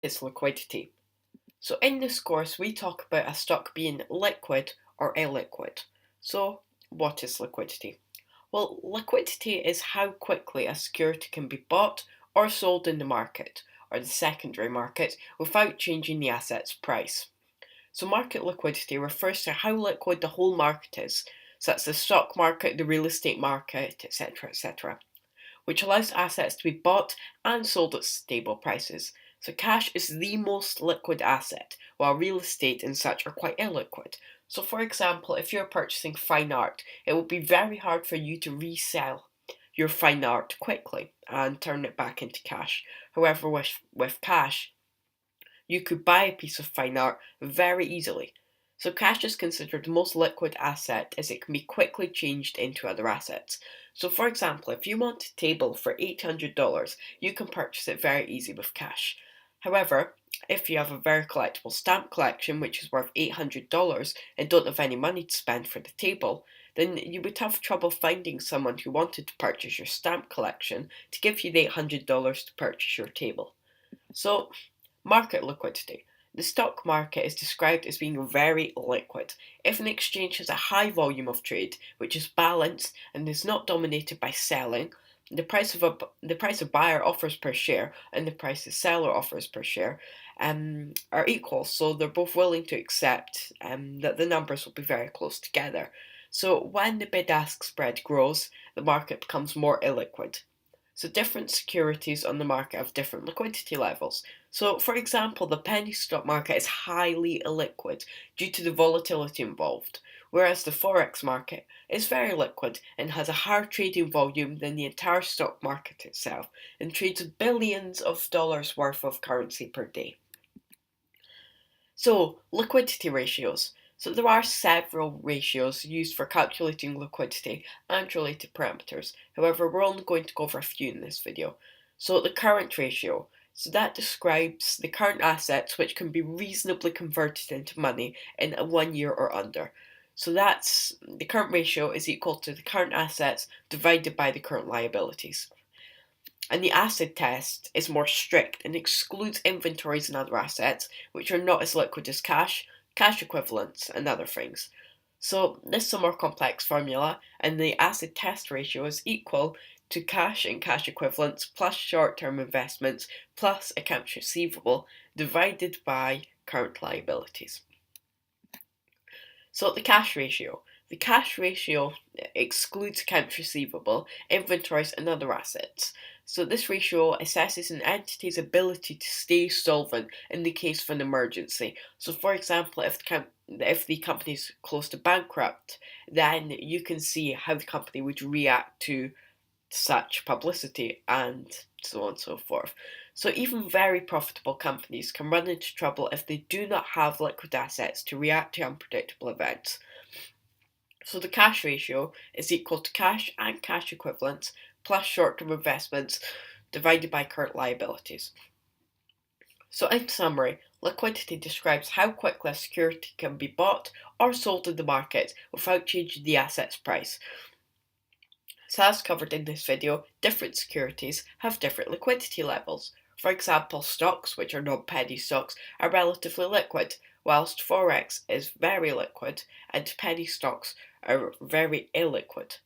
Is liquidity. So in this course we talk about a stock being liquid or illiquid. So what is liquidity? Well, liquidity is how quickly a security can be bought or sold in the market or the secondary market without changing the asset's price. So market liquidity refers to how liquid the whole market is, such as the stock market, the real estate market, etc., which allows assets to be bought and sold at stable prices. So cash is the most liquid asset, while real estate and such are quite illiquid. So for example, if you're purchasing fine art, it will be very hard for you to resell your fine art quickly and turn it back into cash. However, with cash, you could buy a piece of fine art very easily. So cash is considered the most liquid asset as it can be quickly changed into other assets. So for example, if you want a table for $800, you can purchase it very easy with cash. However, if you have a very collectible stamp collection which is worth $800 and don't have any money to spend for the table, then you would have trouble finding someone who wanted to purchase your stamp collection to give you the $800 to purchase your table. So market liquidity. The stock market is described as being very liquid. If an exchange has a high volume of trade, which is balanced and is not dominated by selling, the price a buyer offers per share and the price a seller offers per share are equal. So they're both willing to accept that the numbers will be very close together. So when the bid-ask spread grows, the market becomes more illiquid. So different securities on the market have different liquidity levels. So for example, the penny stock market is highly illiquid due to the volatility involved, whereas the forex market is very liquid and has a higher trading volume than the entire stock market itself and trades billions of dollars worth of currency per day. So liquidity ratios. So there are several ratios used for calculating liquidity and related parameters. However, we're only going to go over a few in this video. So the current ratio. So that describes the current assets which can be reasonably converted into money in 1 year or under. So that's the current ratio is equal to the current assets divided by the current liabilities. And the acid test is more strict and excludes inventories and other assets, which are not as liquid as cash, cash equivalents, and other things. So this is a more complex formula, and the acid test ratio is equal to cash and cash equivalents plus short-term investments plus accounts receivable divided by current liabilities. So the cash ratio. The cash ratio excludes accounts receivable, inventories, and other assets. So this ratio assesses an entity's ability to stay solvent in the case of an emergency. So for example, if the company is close to bankrupt, then you can see how the company would react to such publicity and so on and so forth. So even very profitable companies can run into trouble if they do not have liquid assets to react to unpredictable events. So the cash ratio is equal to cash and cash equivalents plus short-term investments divided by current liabilities. So in summary, liquidity describes how quickly a security can be bought or sold in the market without changing the asset's price. So as covered in this video, different securities have different liquidity levels. For example, stocks, which are non-penny stocks, are relatively liquid, whilst Forex is very liquid and penny stocks are very illiquid.